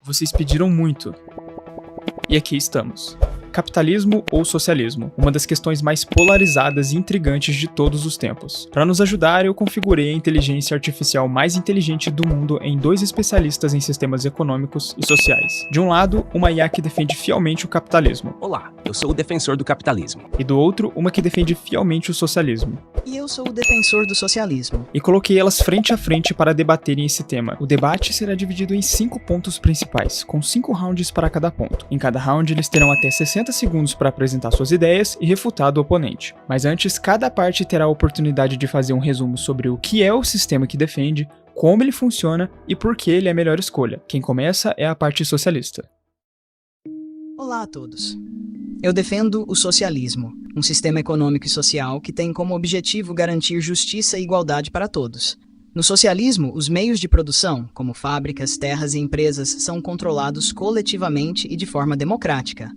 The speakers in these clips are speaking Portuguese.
Vocês pediram muito. E aqui estamos. Capitalismo ou socialismo? Uma das questões mais polarizadas e intrigantes de todos os tempos. Para nos ajudar, eu configurei a inteligência artificial mais inteligente do mundo em 2 especialistas em sistemas econômicos e sociais. De um lado, uma IA que defende fielmente o capitalismo. Olá, eu sou o defensor do capitalismo. E do outro, uma que defende fielmente o socialismo. E eu sou o defensor do socialismo. E coloquei elas frente a frente para debaterem esse tema. O debate será dividido em 5 pontos principais, com 5 rounds para cada ponto. Em cada round, eles terão até 60 segundos para apresentar suas ideias e refutar do oponente. Mas antes, cada parte terá a oportunidade de fazer um resumo sobre o que é o sistema que defende, como ele funciona e por que ele é a melhor escolha. Quem começa é a parte socialista. Olá a todos. Eu defendo o socialismo, um sistema econômico e social que tem como objetivo garantir justiça e igualdade para todos. No socialismo, os meios de produção, como fábricas, terras e empresas, são controlados coletivamente e de forma democrática,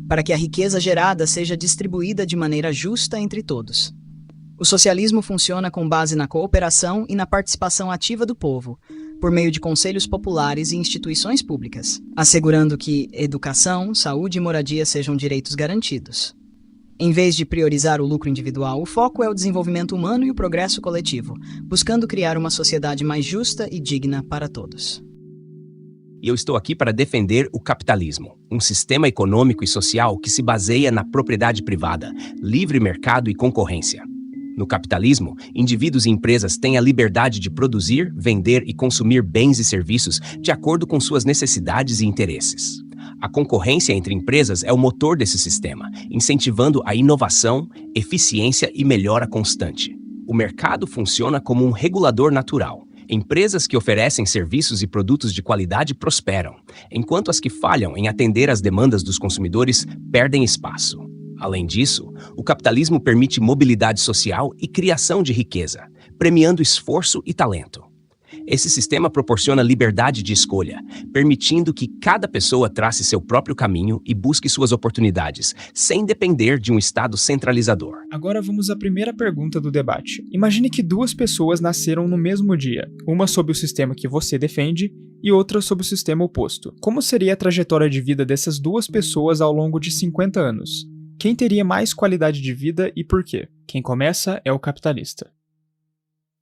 para que a riqueza gerada seja distribuída de maneira justa entre todos. O socialismo funciona com base na cooperação e na participação ativa do povo, por meio de conselhos populares e instituições públicas, assegurando que educação, saúde e moradia sejam direitos garantidos. Em vez de priorizar o lucro individual, o foco é o desenvolvimento humano e o progresso coletivo, buscando criar uma sociedade mais justa e digna para todos. E eu estou aqui para defender o capitalismo, um sistema econômico e social que se baseia na propriedade privada, livre mercado e concorrência. No capitalismo, indivíduos e empresas têm a liberdade de produzir, vender e consumir bens e serviços de acordo com suas necessidades e interesses. A concorrência entre empresas é o motor desse sistema, incentivando a inovação, eficiência e melhora constante. O mercado funciona como um regulador natural. Empresas que oferecem serviços e produtos de qualidade prosperam, enquanto as que falham em atender às demandas dos consumidores perdem espaço. Além disso, o capitalismo permite mobilidade social e criação de riqueza, premiando esforço e talento. Esse sistema proporciona liberdade de escolha, permitindo que cada pessoa trace seu próprio caminho e busque suas oportunidades, sem depender de um Estado centralizador. Agora vamos à primeira pergunta do debate. Imagine que 2 pessoas nasceram no mesmo dia, uma sob o sistema que você defende e outra sob o sistema oposto. Como seria a trajetória de vida dessas 2 pessoas ao longo de 50 anos? Quem teria mais qualidade de vida e por quê? Quem começa é o capitalista.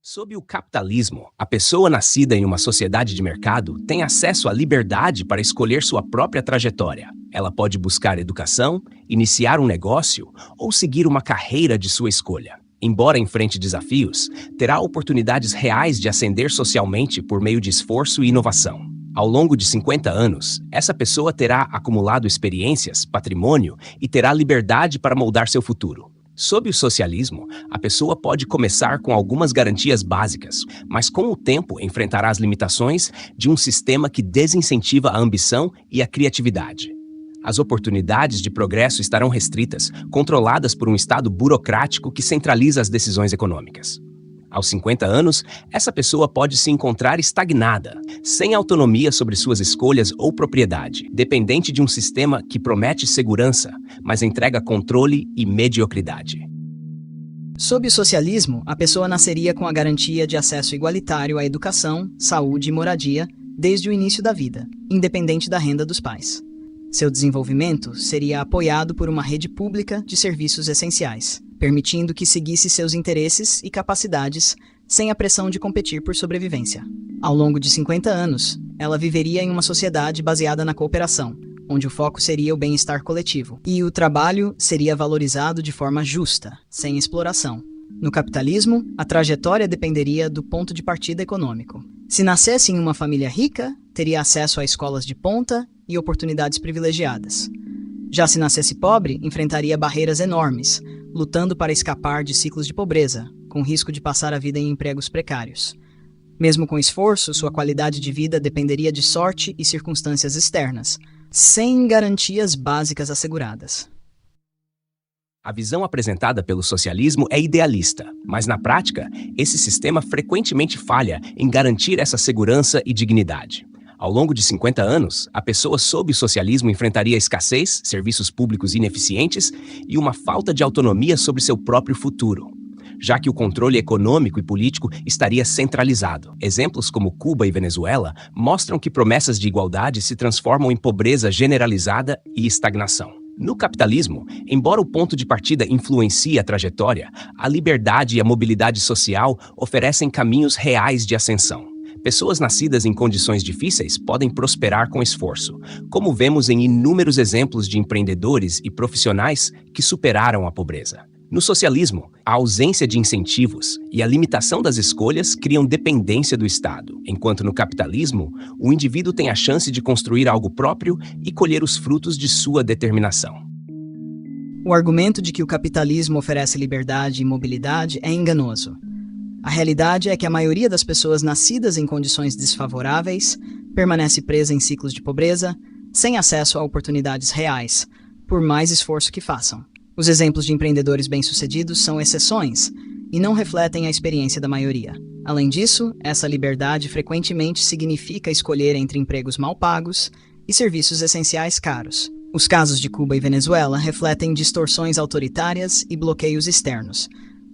Sob o capitalismo, a pessoa nascida em uma sociedade de mercado tem acesso à liberdade para escolher sua própria trajetória. Ela pode buscar educação, iniciar um negócio ou seguir uma carreira de sua escolha. Embora enfrente desafios, terá oportunidades reais de ascender socialmente por meio de esforço e inovação. Ao longo de 50 anos, essa pessoa terá acumulado experiências, patrimônio e terá liberdade para moldar seu futuro. Sob o socialismo, a pessoa pode começar com algumas garantias básicas, mas com o tempo enfrentará as limitações de um sistema que desincentiva a ambição e a criatividade. As oportunidades de progresso estarão restritas, controladas por um Estado burocrático que centraliza as decisões econômicas. Aos 50 anos, essa pessoa pode se encontrar estagnada, sem autonomia sobre suas escolhas ou propriedade, dependente de um sistema que promete segurança, mas entrega controle e mediocridade. Sob o socialismo, a pessoa nasceria com a garantia de acesso igualitário à educação, saúde e moradia desde o início da vida, independente da renda dos pais. Seu desenvolvimento seria apoiado por uma rede pública de serviços essenciais, permitindo que seguisse seus interesses e capacidades sem a pressão de competir por sobrevivência. Ao longo de 50 anos, ela viveria em uma sociedade baseada na cooperação, onde o foco seria o bem-estar coletivo, e o trabalho seria valorizado de forma justa, sem exploração. No capitalismo, a trajetória dependeria do ponto de partida econômico. Se nascesse em uma família rica, teria acesso a escolas de ponta e oportunidades privilegiadas. Já se nascesse pobre, enfrentaria barreiras enormes, lutando para escapar de ciclos de pobreza, com risco de passar a vida em empregos precários. Mesmo com esforço, sua qualidade de vida dependeria de sorte e circunstâncias externas, sem garantias básicas asseguradas. A visão apresentada pelo socialismo é idealista, mas na prática, esse sistema frequentemente falha em garantir essa segurança e dignidade. Ao longo de 50 anos, a pessoa sob o socialismo enfrentaria escassez, serviços públicos ineficientes e uma falta de autonomia sobre seu próprio futuro. já que o controle econômico e político estaria centralizado. Exemplos como Cuba e Venezuela mostram que promessas de igualdade se transformam em pobreza generalizada e estagnação. No capitalismo, embora o ponto de partida influencie a trajetória, a liberdade e a mobilidade social oferecem caminhos reais de ascensão. Pessoas nascidas em condições difíceis podem prosperar com esforço, como vemos em inúmeros exemplos de empreendedores e profissionais que superaram a pobreza. No socialismo, a ausência de incentivos e a limitação das escolhas criam dependência do Estado, enquanto no capitalismo, o indivíduo tem a chance de construir algo próprio e colher os frutos de sua determinação. O argumento de que o capitalismo oferece liberdade e mobilidade é enganoso. A realidade é que a maioria das pessoas nascidas em condições desfavoráveis permanece presa em ciclos de pobreza, sem acesso a oportunidades reais, por mais esforço que façam. Os exemplos de empreendedores bem-sucedidos são exceções e não refletem a experiência da maioria. Além disso, essa liberdade frequentemente significa escolher entre empregos mal pagos e serviços essenciais caros. Os casos de Cuba e Venezuela refletem distorções autoritárias e bloqueios externos,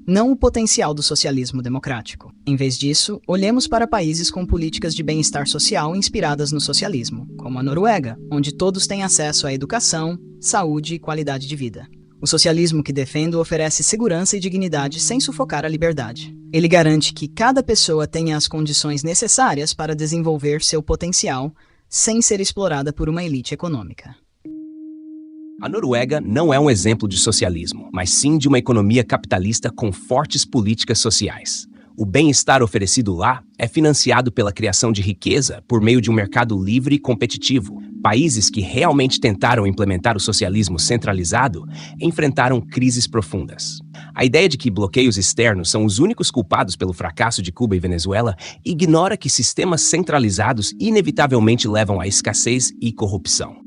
não o potencial do socialismo democrático. Em vez disso, olhemos para países com políticas de bem-estar social inspiradas no socialismo, como a Noruega, onde todos têm acesso à educação, saúde e qualidade de vida. O socialismo que defendo oferece segurança e dignidade sem sufocar a liberdade. Ele garante que cada pessoa tenha as condições necessárias para desenvolver seu potencial, sem ser explorada por uma elite econômica. A Noruega não é um exemplo de socialismo, mas sim de uma economia capitalista com fortes políticas sociais. O bem-estar oferecido lá é financiado pela criação de riqueza por meio de um mercado livre e competitivo. Países que realmente tentaram implementar o socialismo centralizado enfrentaram crises profundas. A ideia de que bloqueios externos são os únicos culpados pelo fracasso de Cuba e Venezuela ignora que sistemas centralizados inevitavelmente levam à escassez e corrupção.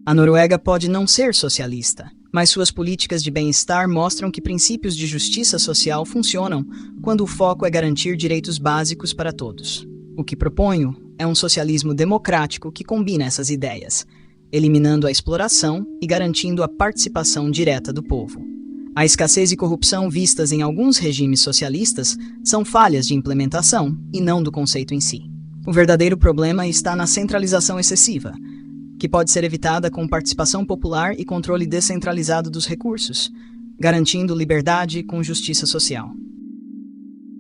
A Noruega pode não ser socialista, mas suas políticas de bem-estar mostram que princípios de justiça social funcionam quando o foco é garantir direitos básicos para todos. O que proponho é um socialismo democrático que combina essas ideias, eliminando a exploração e garantindo a participação direta do povo. A escassez e corrupção vistas em alguns regimes socialistas são falhas de implementação e não do conceito em si. O verdadeiro problema está na centralização excessiva, que pode ser evitada com participação popular e controle descentralizado dos recursos, garantindo liberdade com justiça social.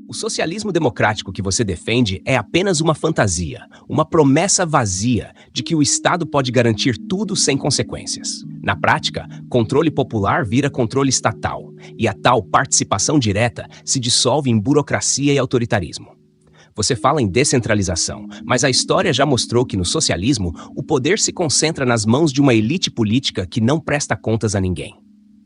O socialismo democrático que você defende é apenas uma fantasia, uma promessa vazia de que o Estado pode garantir tudo sem consequências. Na prática, controle popular vira controle estatal, e a tal participação direta se dissolve em burocracia e autoritarismo. Você fala em descentralização, mas a história já mostrou que no socialismo o poder se concentra nas mãos de uma elite política que não presta contas a ninguém.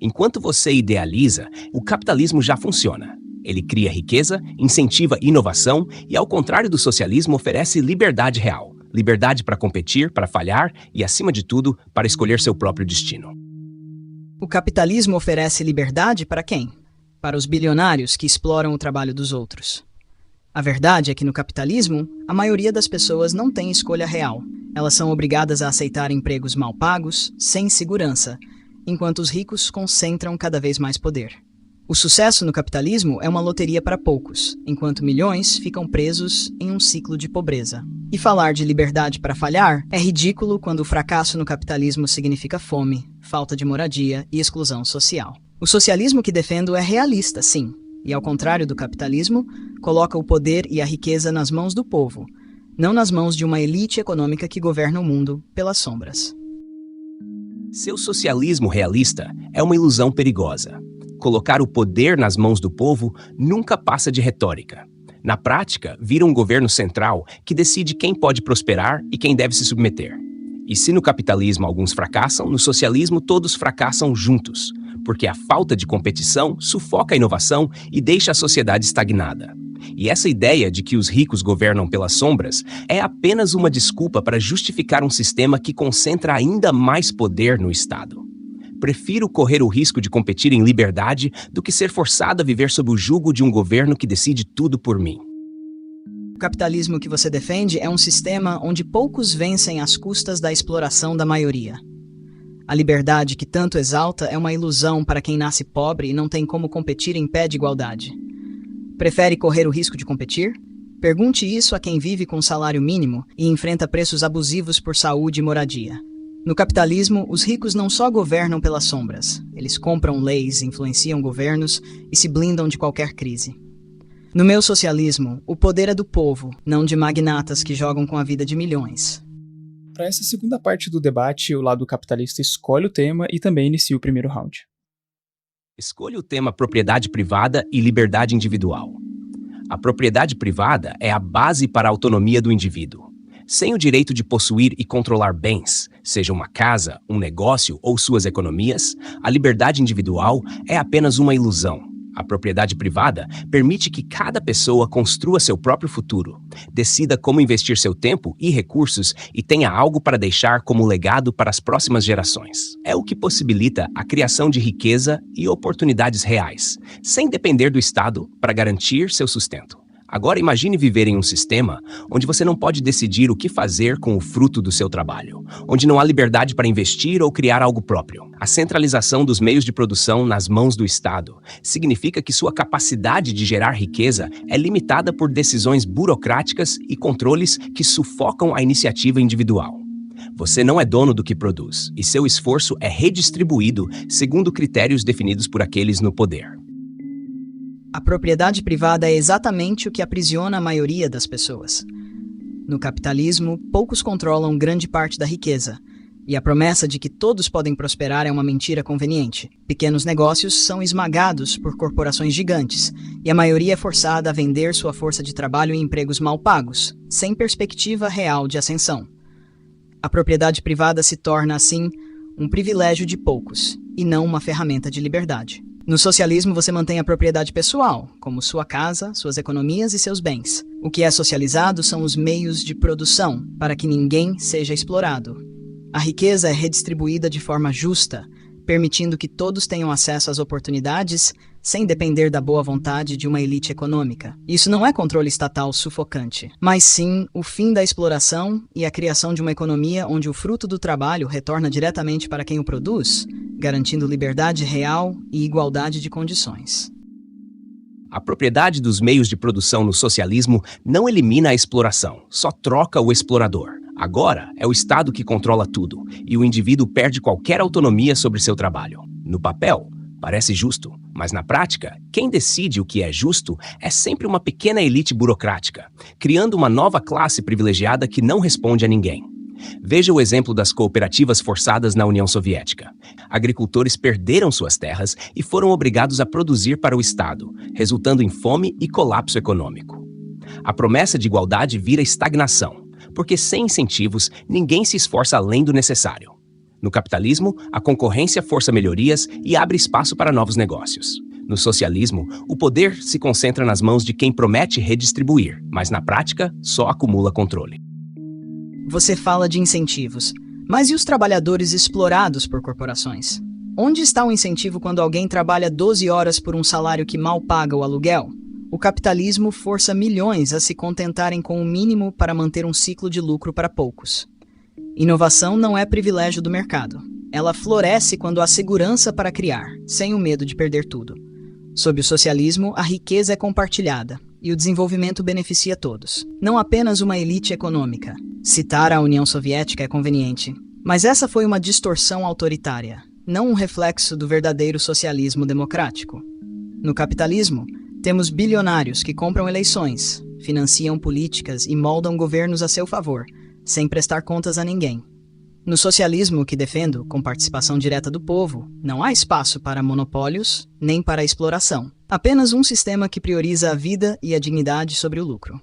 Enquanto você idealiza, o capitalismo já funciona. Ele cria riqueza, incentiva inovação e, ao contrário do socialismo, oferece liberdade real. Liberdade para competir, para falhar e, acima de tudo, para escolher seu próprio destino. O capitalismo oferece liberdade para quem? Para os bilionários que exploram o trabalho dos outros. A verdade é que no capitalismo, a maioria das pessoas não tem escolha real. Elas são obrigadas a aceitar empregos mal pagos, sem segurança, enquanto os ricos concentram cada vez mais poder. O sucesso no capitalismo é uma loteria para poucos, enquanto milhões ficam presos em um ciclo de pobreza. E falar de liberdade para falhar é ridículo quando o fracasso no capitalismo significa fome, falta de moradia e exclusão social. O socialismo que defendo é realista, sim, e ao contrário do capitalismo, coloca o poder e a riqueza nas mãos do povo, não nas mãos de uma elite econômica que governa o mundo pelas sombras. Seu socialismo realista é uma ilusão perigosa. Colocar o poder nas mãos do povo nunca passa de retórica. Na prática, vira um governo central que decide quem pode prosperar e quem deve se submeter. E se no capitalismo alguns fracassam, no socialismo todos fracassam juntos, porque a falta de competição sufoca a inovação e deixa a sociedade estagnada. E essa ideia de que os ricos governam pelas sombras é apenas uma desculpa para justificar um sistema que concentra ainda mais poder no Estado. Prefiro correr o risco de competir em liberdade do que ser forçado a viver sob o jugo de um governo que decide tudo por mim. O capitalismo que você defende é um sistema onde poucos vencem às custas da exploração da maioria. A liberdade que tanto exalta é uma ilusão para quem nasce pobre e não tem como competir em pé de igualdade. Prefere correr o risco de competir? Pergunte isso a quem vive com salário mínimo e enfrenta preços abusivos por saúde e moradia. No capitalismo, os ricos não só governam pelas sombras, eles compram leis, influenciam governos e se blindam de qualquer crise. No meu socialismo, o poder é do povo, não de magnatas que jogam com a vida de milhões. Para essa segunda parte do debate, o lado capitalista escolhe o tema e também inicia o primeiro round. Escolha o tema propriedade privada e liberdade individual. A propriedade privada é a base para a autonomia do indivíduo. Sem o direito de possuir e controlar bens, seja uma casa, um negócio ou suas economias, a liberdade individual é apenas uma ilusão. A propriedade privada permite que cada pessoa construa seu próprio futuro, decida como investir seu tempo e recursos e tenha algo para deixar como legado para as próximas gerações. É o que possibilita a criação de riqueza e oportunidades reais, sem depender do Estado para garantir seu sustento. Agora imagine viver em um sistema onde você não pode decidir o que fazer com o fruto do seu trabalho, onde não há liberdade para investir ou criar algo próprio. A centralização dos meios de produção nas mãos do Estado significa que sua capacidade de gerar riqueza é limitada por decisões burocráticas e controles que sufocam a iniciativa individual. Você não é dono do que produz, e seu esforço é redistribuído segundo critérios definidos por aqueles no poder. A propriedade privada é exatamente o que aprisiona a maioria das pessoas. No capitalismo, poucos controlam grande parte da riqueza, e a promessa de que todos podem prosperar é uma mentira conveniente. Pequenos negócios são esmagados por corporações gigantes, e a maioria é forçada a vender sua força de trabalho em empregos mal pagos, sem perspectiva real de ascensão. A propriedade privada se torna, assim, um privilégio de poucos, e não uma ferramenta de liberdade. No socialismo, você mantém a propriedade pessoal, como sua casa, suas economias e seus bens. O que é socializado são os meios de produção, para que ninguém seja explorado. A riqueza é redistribuída de forma justa, permitindo que todos tenham acesso às oportunidades sem depender da boa vontade de uma elite econômica. Isso não é controle estatal sufocante, mas sim o fim da exploração e a criação de uma economia onde o fruto do trabalho retorna diretamente para quem o produz, garantindo liberdade real e igualdade de condições. A propriedade dos meios de produção no socialismo não elimina a exploração, só troca o explorador. Agora é o Estado que controla tudo, e o indivíduo perde qualquer autonomia sobre seu trabalho. No papel, parece justo, mas na prática, quem decide o que é justo é sempre uma pequena elite burocrática, criando uma nova classe privilegiada que não responde a ninguém. Veja o exemplo das cooperativas forçadas na União Soviética. Agricultores perderam suas terras e foram obrigados a produzir para o Estado, resultando em fome e colapso econômico. A promessa de igualdade vira estagnação, porque sem incentivos, ninguém se esforça além do necessário. No capitalismo, a concorrência força melhorias e abre espaço para novos negócios. No socialismo, o poder se concentra nas mãos de quem promete redistribuir, mas na prática, só acumula controle. Você fala de incentivos, mas e os trabalhadores explorados por corporações? Onde está o incentivo quando alguém trabalha 12 horas por um salário que mal paga o aluguel? O capitalismo força milhões a se contentarem com o mínimo para manter um ciclo de lucro para poucos. Inovação não é privilégio do mercado. Ela floresce quando há segurança para criar, sem o medo de perder tudo. Sob o socialismo, a riqueza é compartilhada e o desenvolvimento beneficia todos, não apenas uma elite econômica. Citar a União Soviética é conveniente, mas essa foi uma distorção autoritária, não um reflexo do verdadeiro socialismo democrático. No capitalismo, temos bilionários que compram eleições, financiam políticas e moldam governos a seu favor, sem prestar contas a ninguém. No socialismo que defendo, com participação direta do povo, não há espaço para monopólios nem para exploração. Apenas um sistema que prioriza a vida e a dignidade sobre o lucro.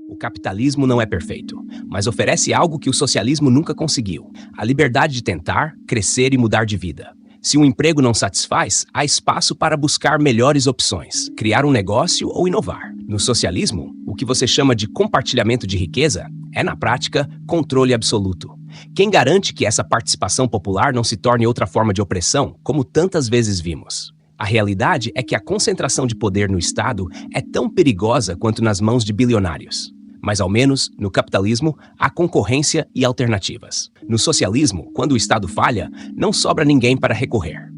O capitalismo não é perfeito, mas oferece algo que o socialismo nunca conseguiu: a liberdade de tentar, crescer e mudar de vida. Se um emprego não satisfaz, há espaço para buscar melhores opções, criar um negócio ou inovar. No socialismo, o que você chama de compartilhamento de riqueza é, na prática, controle absoluto. Quem garante que essa participação popular não se torne outra forma de opressão, como tantas vezes vimos? A realidade é que a concentração de poder no Estado é tão perigosa quanto nas mãos de bilionários. Mas, ao menos, no capitalismo, há concorrência e alternativas. No socialismo, quando o Estado falha, não sobra ninguém para recorrer.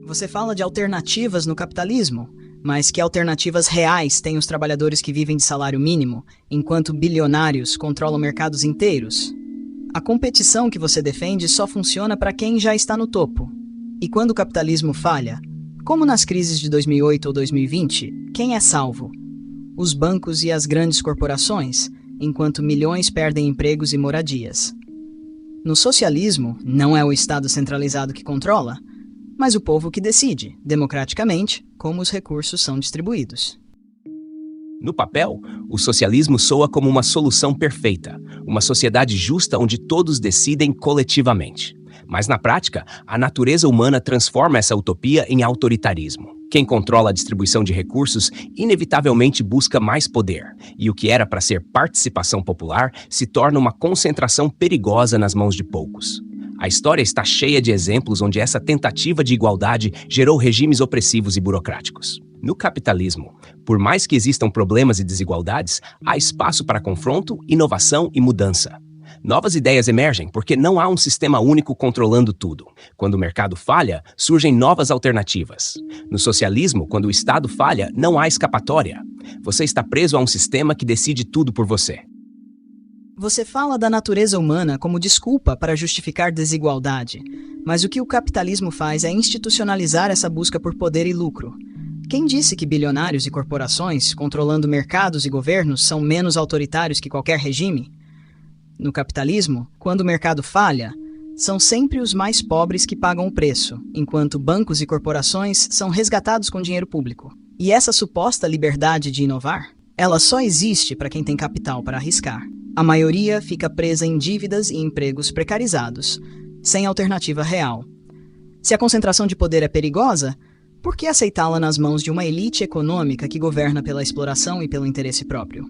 Você fala de alternativas no capitalismo, mas que alternativas reais têm os trabalhadores que vivem de salário mínimo, enquanto bilionários controlam mercados inteiros? A competição que você defende só funciona para quem já está no topo. E quando o capitalismo falha, como nas crises de 2008 ou 2020, quem é salvo? Os bancos e as grandes corporações, enquanto milhões perdem empregos e moradias. No socialismo, não é o Estado centralizado que controla, mas o povo que decide, democraticamente, como os recursos são distribuídos. No papel, o socialismo soa como uma solução perfeita, uma sociedade justa onde todos decidem coletivamente. Mas na prática, a natureza humana transforma essa utopia em autoritarismo. Quem controla a distribuição de recursos inevitavelmente busca mais poder, e o que era para ser participação popular se torna uma concentração perigosa nas mãos de poucos. A história está cheia de exemplos onde essa tentativa de igualdade gerou regimes opressivos e burocráticos. No capitalismo, por mais que existam problemas e desigualdades, há espaço para confronto, inovação e mudança. Novas ideias emergem porque não há um sistema único controlando tudo. Quando o mercado falha, surgem novas alternativas. No socialismo, quando o Estado falha, não há escapatória. Você está preso a um sistema que decide tudo por você. Você fala da natureza humana como desculpa para justificar desigualdade, mas o que o capitalismo faz é institucionalizar essa busca por poder e lucro. Quem disse que bilionários e corporações, controlando mercados e governos, são menos autoritários que qualquer regime? No capitalismo, quando o mercado falha, são sempre os mais pobres que pagam o preço, enquanto bancos e corporações são resgatados com dinheiro público. E essa suposta liberdade de inovar, ela só existe para quem tem capital para arriscar. A maioria fica presa em dívidas e empregos precarizados, sem alternativa real. Se a concentração de poder é perigosa, por que aceitá-la nas mãos de uma elite econômica que governa pela exploração e pelo interesse próprio?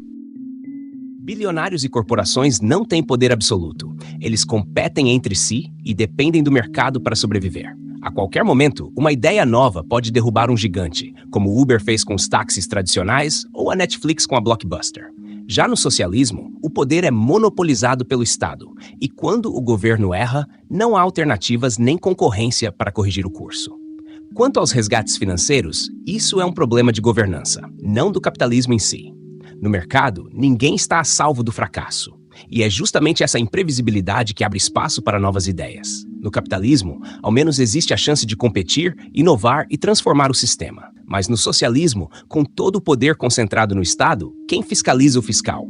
Bilionários e corporações não têm poder absoluto. Eles competem entre si e dependem do mercado para sobreviver. A qualquer momento, uma ideia nova pode derrubar um gigante, como o Uber fez com os táxis tradicionais ou a Netflix com a Blockbuster. Já no socialismo, o poder é monopolizado pelo Estado, e quando o governo erra, não há alternativas nem concorrência para corrigir o curso. Quanto aos resgates financeiros, isso é um problema de governança, não do capitalismo em si. No mercado, ninguém está a salvo do fracasso. E é justamente essa imprevisibilidade que abre espaço para novas ideias. No capitalismo, ao menos existe a chance de competir, inovar e transformar o sistema. Mas no socialismo, com todo o poder concentrado no Estado, quem fiscaliza o fiscal?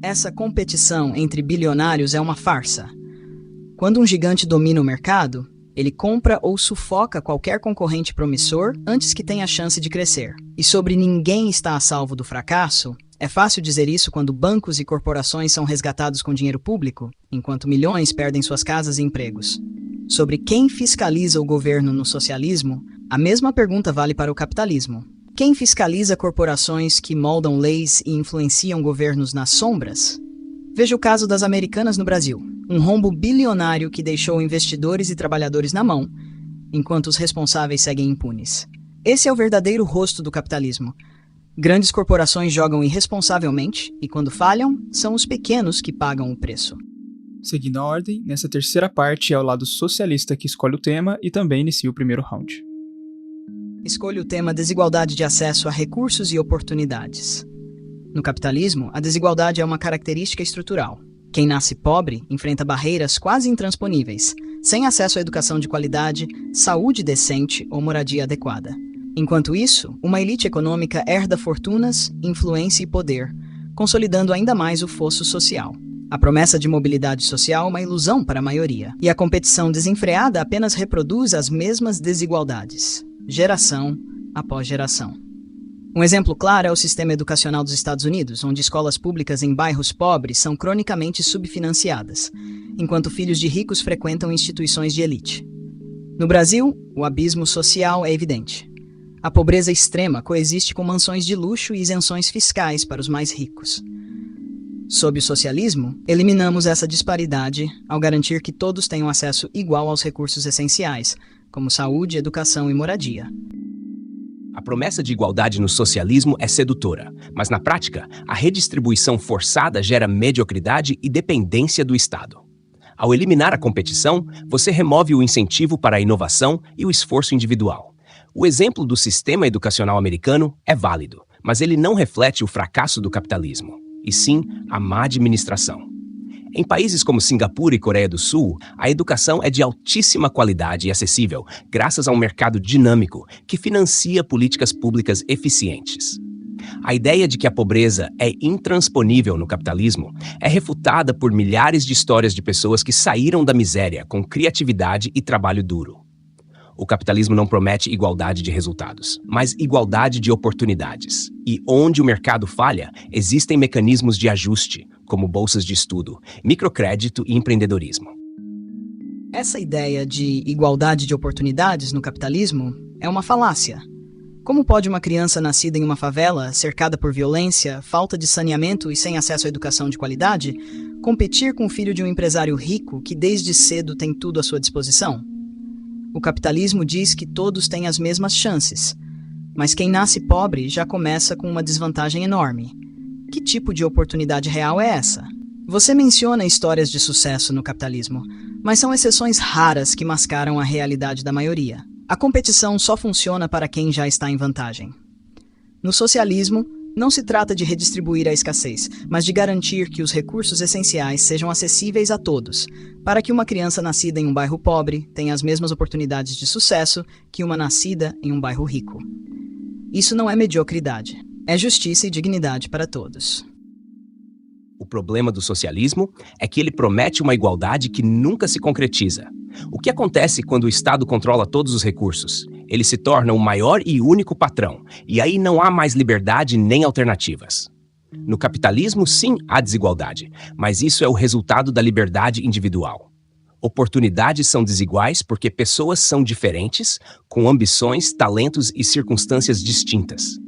Essa competição entre bilionários é uma farsa. Quando um gigante domina o mercado, ele compra ou sufoca qualquer concorrente promissor antes que tenha chance de crescer. E sobre ninguém está a salvo do fracasso, é fácil dizer isso quando bancos e corporações são resgatados com dinheiro público, enquanto milhões perdem suas casas e empregos. Sobre quem fiscaliza o governo no socialismo, a mesma pergunta vale para o capitalismo. Quem fiscaliza corporações que moldam leis e influenciam governos nas sombras? Veja o caso das Americanas no Brasil. Um rombo bilionário que deixou investidores e trabalhadores na mão, enquanto os responsáveis seguem impunes. Esse é o verdadeiro rosto do capitalismo. Grandes corporações jogam irresponsavelmente e, quando falham, são os pequenos que pagam o preço. Seguindo a ordem, nessa terceira parte é o lado socialista que escolhe o tema e também inicia o primeiro round. Escolha o tema desigualdade de acesso a recursos e oportunidades. No capitalismo, a desigualdade é uma característica estrutural. Quem nasce pobre enfrenta barreiras quase intransponíveis, sem acesso à educação de qualidade, saúde decente ou moradia adequada. Enquanto isso, uma elite econômica herda fortunas, influência e poder, consolidando ainda mais o fosso social. A promessa de mobilidade social é uma ilusão para a maioria, e a competição desenfreada apenas reproduz as mesmas desigualdades, geração após geração. Um exemplo claro é o sistema educacional dos Estados Unidos, onde escolas públicas em bairros pobres são cronicamente subfinanciadas, enquanto filhos de ricos frequentam instituições de elite. No Brasil, o abismo social é evidente. A pobreza extrema coexiste com mansões de luxo e isenções fiscais para os mais ricos. Sob o socialismo, eliminamos essa disparidade ao garantir que todos tenham acesso igual aos recursos essenciais, como saúde, educação e moradia. A A promessa de igualdade no socialismo é sedutora, mas na prática, a redistribuição forçada gera mediocridade e dependência do Estado. Ao eliminar a competição, você remove o incentivo para a inovação e o esforço individual. O exemplo do sistema educacional americano é válido, mas ele não reflete o fracasso do capitalismo, e sim a má administração. Em países como Singapura e Coreia do Sul, a educação é de altíssima qualidade e acessível, graças a um mercado dinâmico que financia políticas públicas eficientes. A ideia de que a pobreza é intransponível no capitalismo é refutada por milhares de histórias de pessoas que saíram da miséria com criatividade e trabalho duro. O capitalismo não promete igualdade de resultados, mas igualdade de oportunidades. E onde o mercado falha, existem mecanismos de ajuste, como bolsas de estudo, microcrédito e empreendedorismo. Essa ideia de igualdade de oportunidades no capitalismo é uma falácia. Como pode uma criança nascida em uma favela, cercada por violência, falta de saneamento e sem acesso à educação de qualidade, competir com o filho de um empresário rico que desde cedo tem tudo à sua disposição? O capitalismo diz que todos têm as mesmas chances, mas quem nasce pobre já começa com uma desvantagem enorme. Que tipo de oportunidade real é essa? Você menciona histórias de sucesso no capitalismo, mas são exceções raras que mascaram a realidade da maioria. A competição só funciona para quem já está em vantagem. No socialismo, não se trata de redistribuir a escassez, mas de garantir que os recursos essenciais sejam acessíveis a todos, para que uma criança nascida em um bairro pobre tenha as mesmas oportunidades de sucesso que uma nascida em um bairro rico. Isso não é mediocridade, é justiça e dignidade para todos. O problema do socialismo é que ele promete uma igualdade que nunca se concretiza. O que acontece quando o Estado controla todos os recursos? Ele se torna o maior e único patrão, e aí não há mais liberdade nem alternativas. No capitalismo, sim, há desigualdade, mas isso é o resultado da liberdade individual. Oportunidades são desiguais porque pessoas são diferentes, com ambições, talentos e circunstâncias distintas.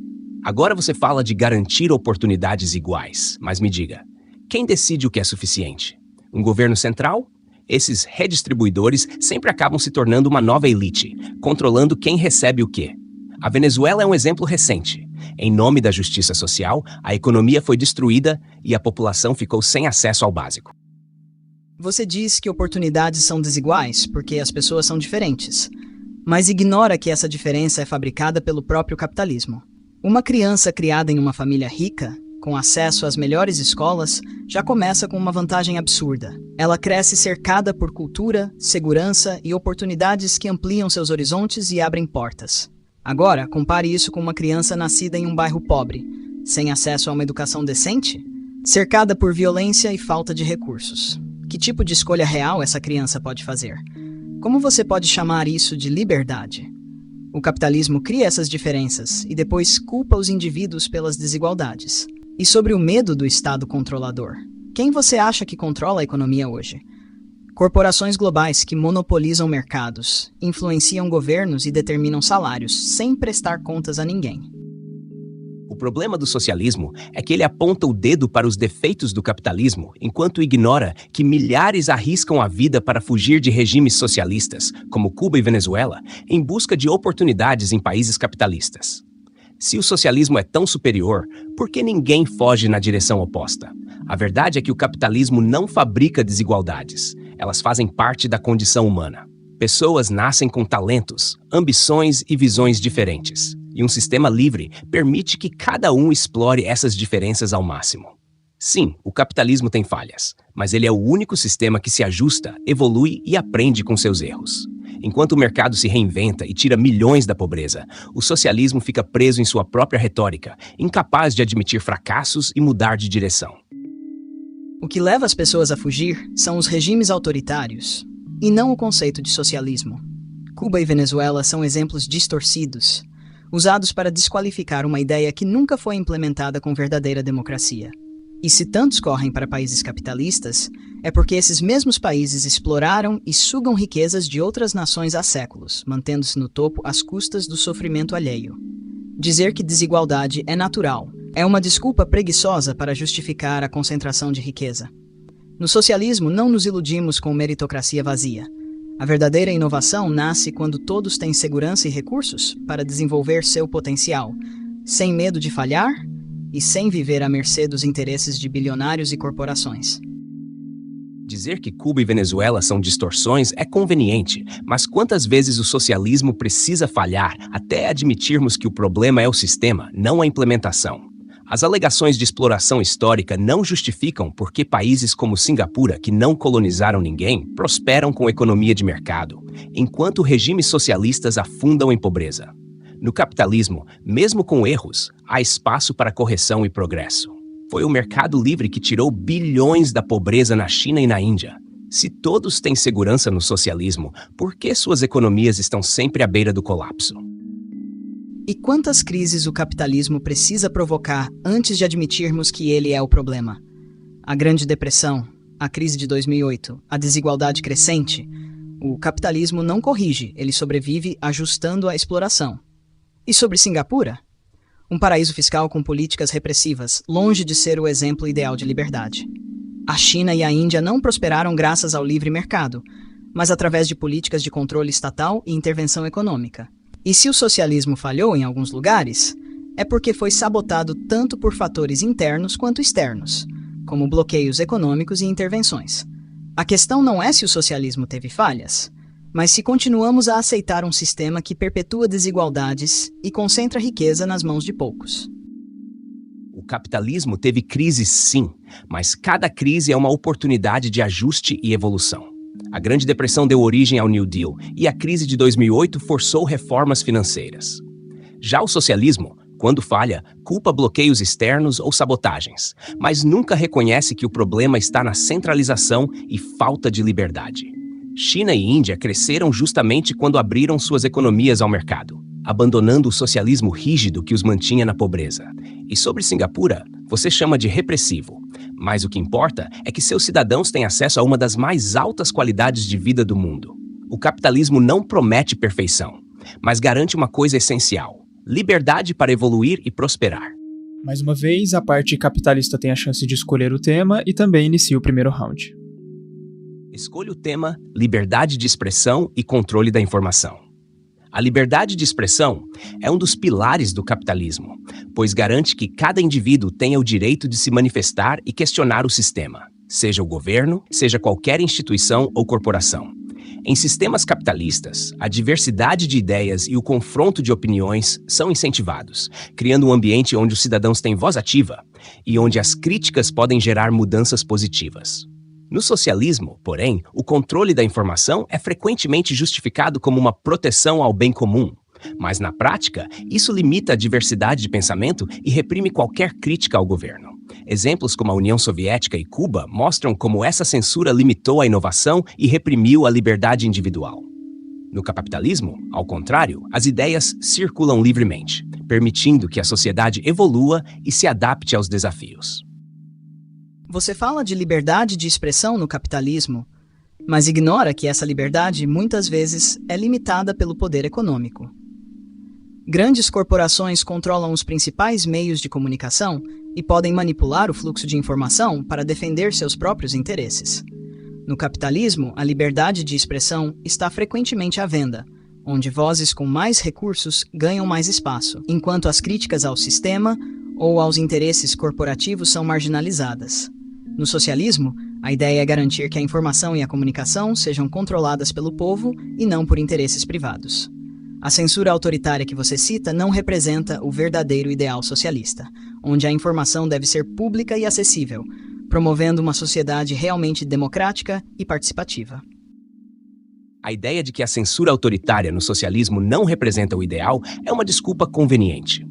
Agora você fala de garantir oportunidades iguais, mas me diga, quem decide o que é suficiente? Um governo central? Esses redistribuidores sempre acabam se tornando uma nova elite, controlando quem recebe o quê. A Venezuela é um exemplo recente. Em nome da justiça social, a economia foi destruída e a população ficou sem acesso ao básico. Você diz que oportunidades são desiguais porque as pessoas são diferentes, mas ignora que essa diferença é fabricada pelo próprio capitalismo. Uma criança criada em uma família rica, com acesso às melhores escolas, já começa com uma vantagem absurda. Ela cresce cercada por cultura, segurança e oportunidades que ampliam seus horizontes e abrem portas. Agora, compare isso com uma criança nascida em um bairro pobre, sem acesso a uma educação decente, cercada por violência e falta de recursos. Que tipo de escolha real essa criança pode fazer? Como você pode chamar isso de liberdade? O capitalismo cria essas diferenças e depois culpa os indivíduos pelas desigualdades. E sobre o medo do Estado controlador? Quem você acha que controla a economia hoje? Corporações globais que monopolizam mercados, influenciam governos e determinam salários, sem prestar contas a ninguém. O problema do socialismo é que ele aponta o dedo para os defeitos do capitalismo, enquanto ignora que milhares arriscam a vida para fugir de regimes socialistas, como Cuba e Venezuela, em busca de oportunidades em países capitalistas. Se o socialismo é tão superior, por que ninguém foge na direção oposta? A verdade é que o capitalismo não fabrica desigualdades. Elas fazem parte da condição humana. Pessoas nascem com talentos, ambições e visões diferentes. E um sistema livre permite que cada um explore essas diferenças ao máximo. Sim, o capitalismo tem falhas, mas ele é o único sistema que se ajusta, evolui e aprende com seus erros. Enquanto o mercado se reinventa e tira milhões da pobreza, o socialismo fica preso em sua própria retórica, incapaz de admitir fracassos e mudar de direção. O que leva as pessoas a fugir são os regimes autoritários, e não o conceito de socialismo. Cuba e Venezuela são exemplos distorcidos, usados para desqualificar uma ideia que nunca foi implementada com verdadeira democracia. E se tantos correm para países capitalistas, é porque esses mesmos países exploraram e sugam riquezas de outras nações há séculos, mantendo-se no topo às custas do sofrimento alheio. Dizer que desigualdade é natural é uma desculpa preguiçosa para justificar a concentração de riqueza. No socialismo, não nos iludimos com meritocracia vazia. A verdadeira inovação nasce quando todos têm segurança e recursos para desenvolver seu potencial, sem medo de falhar e sem viver à mercê dos interesses de bilionários e corporações. Dizer que Cuba e Venezuela são distorções é conveniente, mas quantas vezes o socialismo precisa falhar até admitirmos que o problema é o sistema, não a implementação? As alegações de exploração histórica não justificam por que países como Singapura, que não colonizaram ninguém, prosperam com economia de mercado, enquanto regimes socialistas afundam em pobreza. No capitalismo, mesmo com erros, há espaço para correção e progresso. Foi o mercado livre que tirou bilhões da pobreza na China e na Índia. Se todos têm segurança no socialismo, por que suas economias estão sempre à beira do colapso? E quantas crises o capitalismo precisa provocar antes de admitirmos que ele é o problema? A Grande Depressão, a crise de 2008, a desigualdade crescente. O capitalismo não corrige, ele sobrevive ajustando a exploração. E sobre Singapura? Um paraíso fiscal com políticas repressivas, longe de ser o exemplo ideal de liberdade. A China e a Índia não prosperaram graças ao livre mercado, mas através de políticas de controle estatal e intervenção econômica. E se o socialismo falhou em alguns lugares, é porque foi sabotado tanto por fatores internos quanto externos, como bloqueios econômicos e intervenções. A questão não é se o socialismo teve falhas, mas se continuamos a aceitar um sistema que perpetua desigualdades e concentra riqueza nas mãos de poucos. O capitalismo teve crises sim, mas cada crise é uma oportunidade de ajuste e evolução. A Grande Depressão deu origem ao New Deal e a crise de 2008 forçou reformas financeiras. Já o socialismo, quando falha, culpa bloqueios externos ou sabotagens, mas nunca reconhece que o problema está na centralização e falta de liberdade. China e Índia cresceram justamente quando abriram suas economias ao mercado, abandonando o socialismo rígido que os mantinha na pobreza. E sobre Singapura, você chama de repressivo, mas o que importa é que seus cidadãos têm acesso a uma das mais altas qualidades de vida do mundo. O capitalismo não promete perfeição, mas garante uma coisa essencial: liberdade para evoluir e prosperar. Mais uma vez, a parte capitalista tem a chance de escolher o tema e também inicia o primeiro round. Escolha o tema liberdade de expressão e controle da informação. A liberdade de expressão é um dos pilares do capitalismo, pois garante que cada indivíduo tenha o direito de se manifestar e questionar o sistema, seja o governo, seja qualquer instituição ou corporação. Em sistemas capitalistas, a diversidade de ideias e o confronto de opiniões são incentivados, criando um ambiente onde os cidadãos têm voz ativa e onde as críticas podem gerar mudanças positivas. No socialismo, porém, o controle da informação é frequentemente justificado como uma proteção ao bem comum. Mas, na prática, isso limita a diversidade de pensamento e reprime qualquer crítica ao governo. Exemplos como a União Soviética e Cuba mostram como essa censura limitou a inovação e reprimiu a liberdade individual. No capitalismo, ao contrário, as ideias circulam livremente, permitindo que a sociedade evolua e se adapte aos desafios. Você fala de liberdade de expressão no capitalismo, mas ignora que essa liberdade muitas vezes é limitada pelo poder econômico. Grandes corporações controlam os principais meios de comunicação e podem manipular o fluxo de informação para defender seus próprios interesses. No capitalismo, a liberdade de expressão está frequentemente à venda, onde vozes com mais recursos ganham mais espaço, enquanto as críticas ao sistema ou aos interesses corporativos são marginalizadas. No socialismo, a ideia é garantir que a informação e a comunicação sejam controladas pelo povo e não por interesses privados. A censura autoritária que você cita não representa o verdadeiro ideal socialista, onde a informação deve ser pública e acessível, promovendo uma sociedade realmente democrática e participativa. A ideia de que a censura autoritária no socialismo não representa o ideal é uma desculpa conveniente.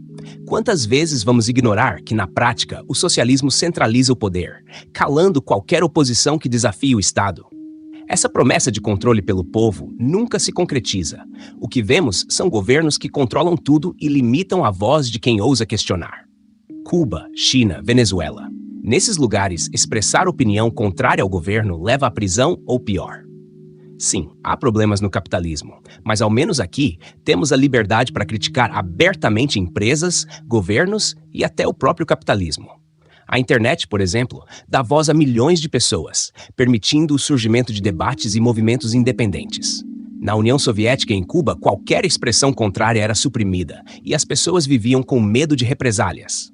Quantas vezes vamos ignorar que, na prática, o socialismo centraliza o poder, calando qualquer oposição que desafie o Estado? Essa promessa de controle pelo povo nunca se concretiza. O que vemos são governos que controlam tudo e limitam a voz de quem ousa questionar. Cuba, China, Venezuela. Nesses lugares, expressar opinião contrária ao governo leva à prisão ou pior. Sim, há problemas no capitalismo, mas ao menos aqui temos a liberdade para criticar abertamente empresas, governos e até o próprio capitalismo. A internet, por exemplo, dá voz a milhões de pessoas, permitindo o surgimento de debates e movimentos independentes. Na União Soviética e em Cuba, qualquer expressão contrária era suprimida e as pessoas viviam com medo de represálias.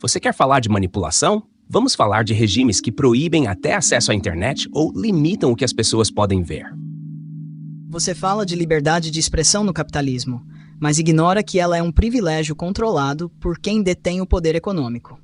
Você quer falar de manipulação? Vamos falar de regimes que proíbem até acesso à internet ou limitam o que as pessoas podem ver. Você fala de liberdade de expressão no capitalismo, mas ignora que ela é um privilégio controlado por quem detém o poder econômico.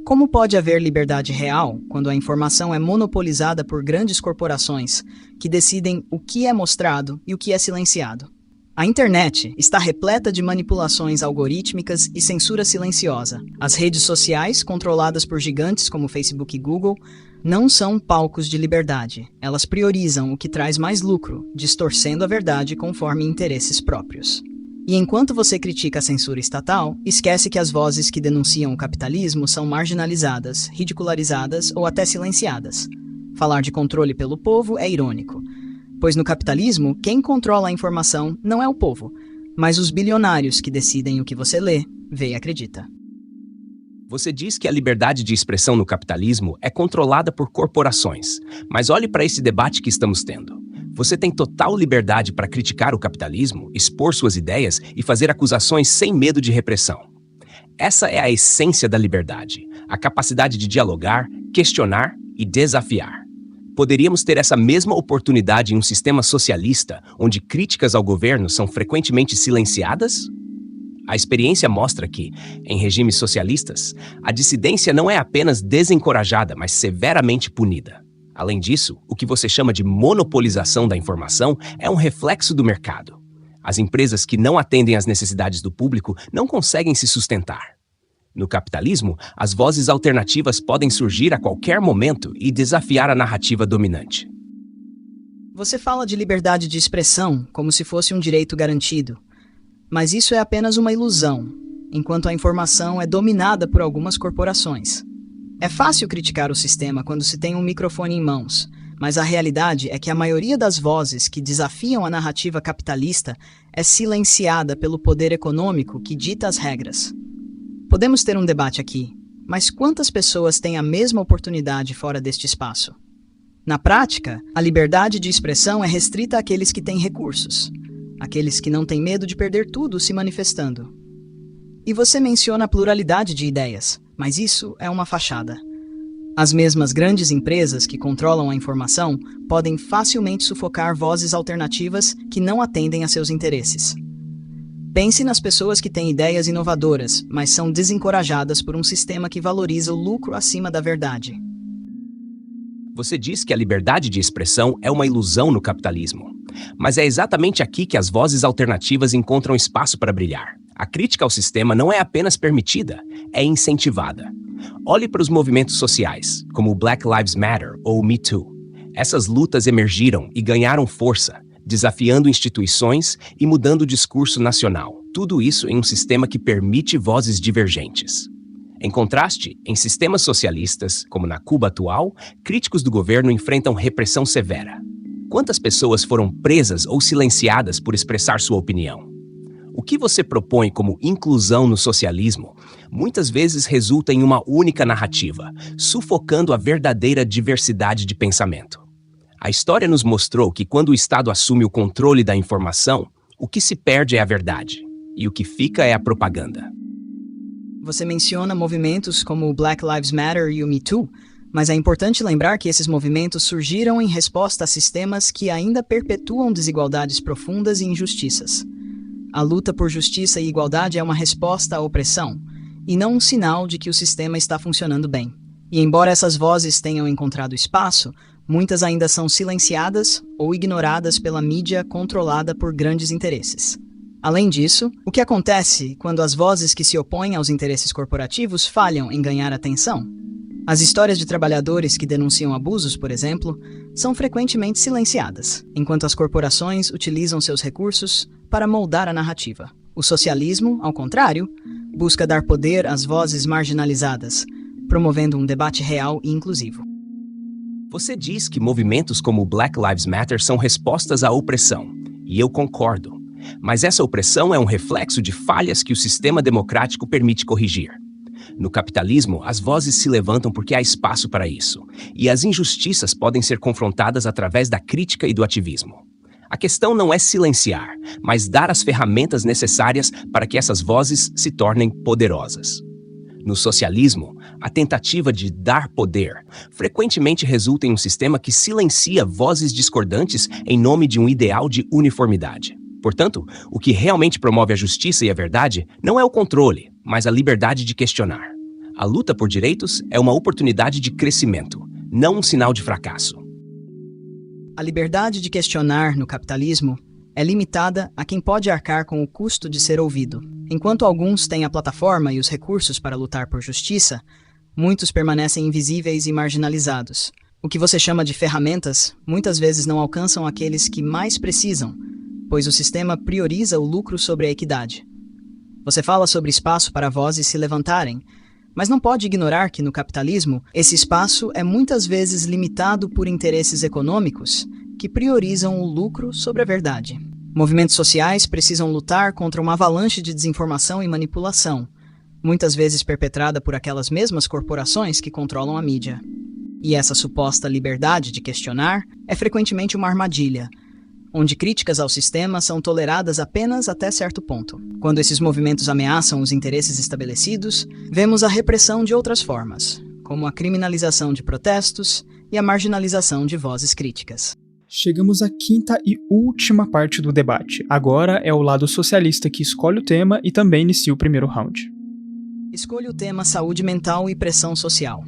Como pode haver liberdade real quando a informação é monopolizada por grandes corporações que decidem o que é mostrado e o que é silenciado? A internet está repleta de manipulações algorítmicas e censura silenciosa. As redes sociais, controladas por gigantes como Facebook e Google, não são palcos de liberdade. Elas priorizam o que traz mais lucro, distorcendo a verdade conforme interesses próprios. E enquanto você critica a censura estatal, esquece que as vozes que denunciam o capitalismo são marginalizadas, ridicularizadas ou até silenciadas. Falar de controle pelo povo é irônico, pois no capitalismo, quem controla a informação não é o povo, mas os bilionários que decidem o que você lê, vê e acredita. Você diz que a liberdade de expressão no capitalismo é controlada por corporações, mas olhe para esse debate que estamos tendo. Você tem total liberdade para criticar o capitalismo, expor suas ideias e fazer acusações sem medo de repressão. Essa é a essência da liberdade, a capacidade de dialogar, questionar e desafiar. Poderíamos ter essa mesma oportunidade em um sistema socialista, onde críticas ao governo são frequentemente silenciadas? A experiência mostra que, em regimes socialistas, a dissidência não é apenas desencorajada, mas severamente punida. Além disso, o que você chama de monopolização da informação é um reflexo do mercado. As empresas que não atendem às necessidades do público não conseguem se sustentar. No capitalismo, as vozes alternativas podem surgir a qualquer momento e desafiar a narrativa dominante. Você fala de liberdade de expressão como se fosse um direito garantido, mas isso é apenas uma ilusão, enquanto a informação é dominada por algumas corporações. É fácil criticar o sistema quando se tem um microfone em mãos, mas a realidade é que a maioria das vozes que desafiam a narrativa capitalista é silenciada pelo poder econômico que dita as regras. Podemos ter um debate aqui, mas quantas pessoas têm a mesma oportunidade fora deste espaço? Na prática, a liberdade de expressão é restrita àqueles que têm recursos, aqueles que não têm medo de perder tudo se manifestando. E você menciona a pluralidade de ideias, mas isso é uma fachada. As mesmas grandes empresas que controlam a informação podem facilmente sufocar vozes alternativas que não atendem a seus interesses. Pense nas pessoas que têm ideias inovadoras, mas são desencorajadas por um sistema que valoriza o lucro acima da verdade. Você diz que a liberdade de expressão é uma ilusão no capitalismo. Mas é exatamente aqui que as vozes alternativas encontram espaço para brilhar. A crítica ao sistema não é apenas permitida, é incentivada. Olhe para os movimentos sociais, como o Black Lives Matter ou o Me Too. Essas lutas emergiram e ganharam força, desafiando instituições e mudando o discurso nacional. Tudo isso em um sistema que permite vozes divergentes. Em contraste, em sistemas socialistas, como na Cuba atual, críticos do governo enfrentam repressão severa. Quantas pessoas foram presas ou silenciadas por expressar sua opinião? O que você propõe como inclusão no socialismo muitas vezes resulta em uma única narrativa, sufocando a verdadeira diversidade de pensamento. A história nos mostrou que quando o Estado assume o controle da informação, o que se perde é a verdade, e o que fica é a propaganda. Você menciona movimentos como o Black Lives Matter e o Me Too, mas é importante lembrar que esses movimentos surgiram em resposta a sistemas que ainda perpetuam desigualdades profundas e injustiças. A luta por justiça e igualdade é uma resposta à opressão, e não um sinal de que o sistema está funcionando bem. E embora essas vozes tenham encontrado espaço, muitas ainda são silenciadas ou ignoradas pela mídia controlada por grandes interesses. Além disso, o que acontece quando as vozes que se opõem aos interesses corporativos falham em ganhar atenção? As histórias de trabalhadores que denunciam abusos, por exemplo, são frequentemente silenciadas, enquanto as corporações utilizam seus recursos para moldar a narrativa. O socialismo, ao contrário, busca dar poder às vozes marginalizadas, promovendo um debate real e inclusivo. Você diz que movimentos como o Black Lives Matter são respostas à opressão, e eu concordo. Mas essa opressão é um reflexo de falhas que o sistema democrático permite corrigir. No capitalismo, as vozes se levantam porque há espaço para isso, e as injustiças podem ser confrontadas através da crítica e do ativismo. A questão não é silenciar, mas dar as ferramentas necessárias para que essas vozes se tornem poderosas. No socialismo, a tentativa de dar poder frequentemente resulta em um sistema que silencia vozes discordantes em nome de um ideal de uniformidade. Portanto, o que realmente promove a justiça e a verdade não é o controle, mas a liberdade de questionar. A luta por direitos é uma oportunidade de crescimento, não um sinal de fracasso. A liberdade de questionar no capitalismo é limitada a quem pode arcar com o custo de ser ouvido. Enquanto alguns têm a plataforma e os recursos para lutar por justiça, muitos permanecem invisíveis e marginalizados. O que você chama de ferramentas muitas vezes não alcançam aqueles que mais precisam, pois o sistema prioriza o lucro sobre a equidade. Você fala sobre espaço para vozes se levantarem, mas não pode ignorar que no capitalismo, esse espaço é muitas vezes limitado por interesses econômicos que priorizam o lucro sobre a verdade. Movimentos sociais precisam lutar contra uma avalanche de desinformação e manipulação, muitas vezes perpetrada por aquelas mesmas corporações que controlam a mídia. E essa suposta liberdade de questionar é frequentemente uma armadilha, onde críticas ao sistema são toleradas apenas até certo ponto. Quando esses movimentos ameaçam os interesses estabelecidos, vemos a repressão de outras formas, como a criminalização de protestos e a marginalização de vozes críticas. Chegamos à quinta e última parte do debate. Agora é o lado socialista que escolhe o tema e também inicia o primeiro round. Escolha o tema saúde mental e pressão social.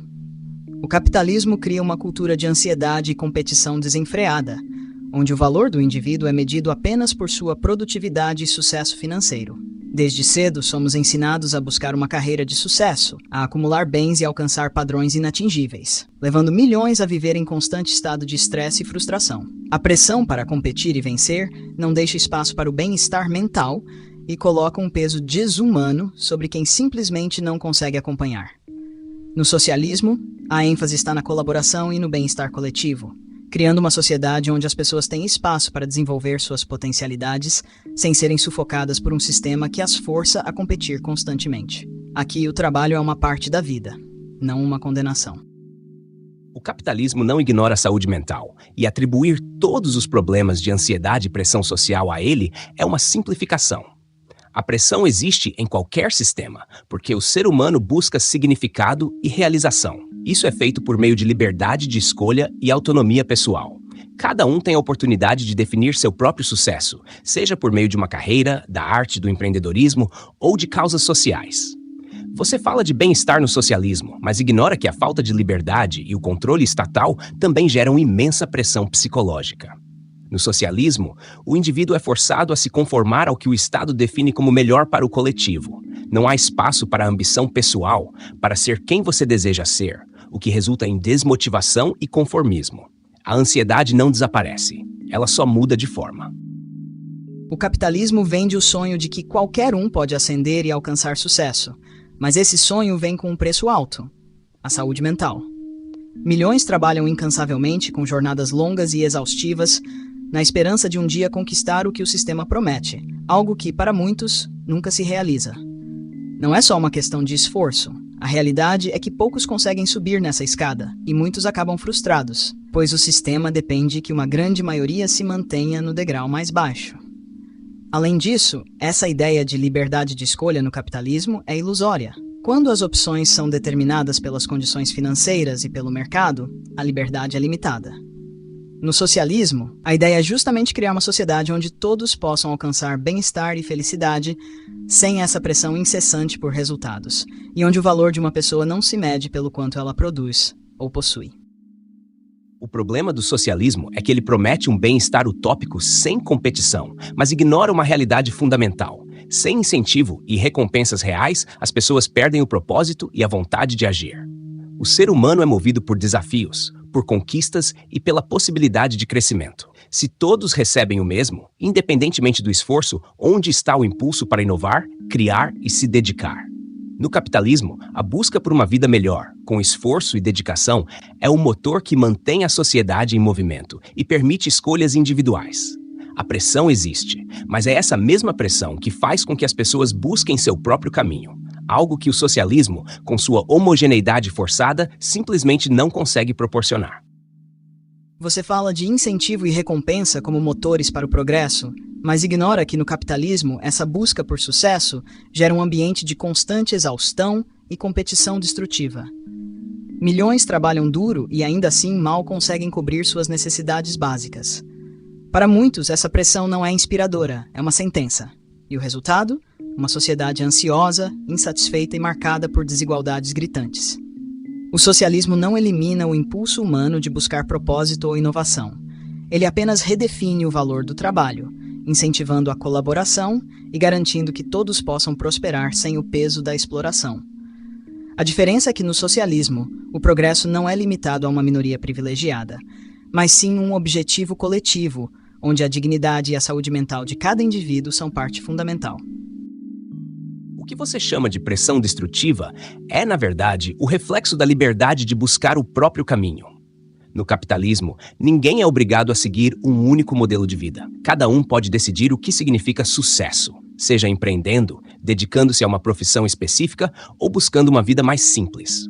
O capitalismo cria uma cultura de ansiedade e competição desenfreada, onde o valor do indivíduo é medido apenas por sua produtividade e sucesso financeiro. Desde cedo, somos ensinados a buscar uma carreira de sucesso, a acumular bens e alcançar padrões inatingíveis, levando milhões a viver em constante estado de estresse e frustração. A pressão para competir e vencer não deixa espaço para o bem-estar mental e coloca um peso desumano sobre quem simplesmente não consegue acompanhar. No socialismo, a ênfase está na colaboração e no bem-estar coletivo, criando uma sociedade onde as pessoas têm espaço para desenvolver suas potencialidades sem serem sufocadas por um sistema que as força a competir constantemente. Aqui, o trabalho é uma parte da vida, não uma condenação. O capitalismo não ignora a saúde mental, e atribuir todos os problemas de ansiedade e pressão social a ele é uma simplificação. A pressão existe em qualquer sistema, porque o ser humano busca significado e realização. Isso é feito por meio de liberdade de escolha e autonomia pessoal. Cada um tem a oportunidade de definir seu próprio sucesso, seja por meio de uma carreira, da arte, do empreendedorismo ou de causas sociais. Você fala de bem-estar no socialismo, mas ignora que a falta de liberdade e o controle estatal também geram imensa pressão psicológica. No socialismo, o indivíduo é forçado a se conformar ao que o Estado define como melhor para o coletivo. Não há espaço para a ambição pessoal, para ser quem você deseja ser, o que resulta em desmotivação e conformismo. A ansiedade não desaparece, ela só muda de forma. O capitalismo vende o sonho de que qualquer um pode ascender e alcançar sucesso, mas esse sonho vem com um preço alto: a saúde mental. Milhões trabalham incansavelmente com jornadas longas e exaustivas, na esperança de um dia conquistar o que o sistema promete, algo que, para muitos, nunca se realiza. Não é só uma questão de esforço. A realidade é que poucos conseguem subir nessa escada, e muitos acabam frustrados, pois o sistema depende que uma grande maioria se mantenha no degrau mais baixo. Além disso, essa ideia de liberdade de escolha no capitalismo é ilusória. Quando as opções são determinadas pelas condições financeiras e pelo mercado, a liberdade é limitada. No socialismo, a ideia é justamente criar uma sociedade onde todos possam alcançar bem-estar e felicidade sem essa pressão incessante por resultados, e onde o valor de uma pessoa não se mede pelo quanto ela produz ou possui. O problema do socialismo é que ele promete um bem-estar utópico sem competição, mas ignora uma realidade fundamental. Sem incentivo e recompensas reais, as pessoas perdem o propósito e a vontade de agir. O ser humano é movido por desafios, por conquistas e pela possibilidade de crescimento. Se todos recebem o mesmo, independentemente do esforço, onde está o impulso para inovar, criar e se dedicar? No capitalismo, a busca por uma vida melhor, com esforço e dedicação, é o motor que mantém a sociedade em movimento e permite escolhas individuais. A pressão existe, mas é essa mesma pressão que faz com que as pessoas busquem seu próprio caminho. algo que o socialismo, com sua homogeneidade forçada, simplesmente não consegue proporcionar. Você fala de incentivo e recompensa como motores para o progresso, mas ignora que no capitalismo essa busca por sucesso gera um ambiente de constante exaustão e competição destrutiva. Milhões trabalham duro e ainda assim mal conseguem cobrir suas necessidades básicas. Para muitos, essa pressão não é inspiradora, é uma sentença. E o resultado? Uma sociedade ansiosa, insatisfeita e marcada por desigualdades gritantes. O socialismo não elimina o impulso humano de buscar propósito ou inovação. Ele apenas redefine o valor do trabalho, incentivando a colaboração e garantindo que todos possam prosperar sem o peso da exploração. A diferença é que no socialismo, o progresso não é limitado a uma minoria privilegiada, mas sim um objetivo coletivo, onde a dignidade e a saúde mental de cada indivíduo são parte fundamental. O que você chama de pressão destrutiva é, na verdade, o reflexo da liberdade de buscar o próprio caminho. No capitalismo, ninguém é obrigado a seguir um único modelo de vida. Cada um pode decidir o que significa sucesso, seja empreendendo, dedicando-se a uma profissão específica ou buscando uma vida mais simples.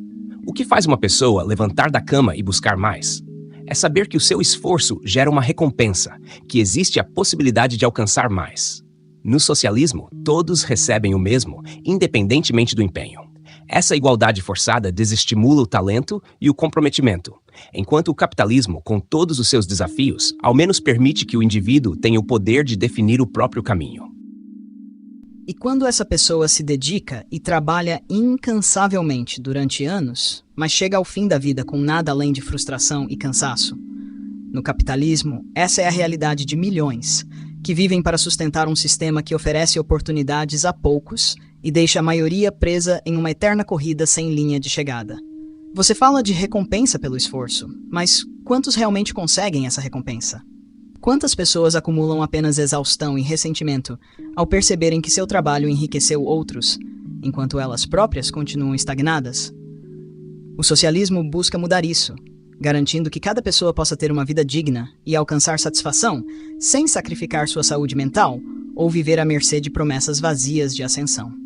O que faz uma pessoa levantar da cama e buscar mais? É saber que o seu esforço gera uma recompensa, que existe a possibilidade de alcançar mais. No socialismo, todos recebem o mesmo, independentemente do empenho. Essa igualdade forçada desestimula o talento e o comprometimento, enquanto o capitalismo, com todos os seus desafios, ao menos permite que o indivíduo tenha o poder de definir o próprio caminho. E quando essa pessoa se dedica e trabalha incansavelmente durante anos, mas chega ao fim da vida com nada além de frustração e cansaço? No capitalismo, essa é a realidade de milhões, que vivem para sustentar um sistema que oferece oportunidades a poucos e deixa a maioria presa em uma eterna corrida sem linha de chegada. Você fala de recompensa pelo esforço, mas quantos realmente conseguem essa recompensa? Quantas pessoas acumulam apenas exaustão e ressentimento ao perceberem que seu trabalho enriqueceu outros, enquanto elas próprias continuam estagnadas? O socialismo busca mudar isso, garantindo que cada pessoa possa ter uma vida digna e alcançar satisfação sem sacrificar sua saúde mental ou viver à mercê de promessas vazias de ascensão.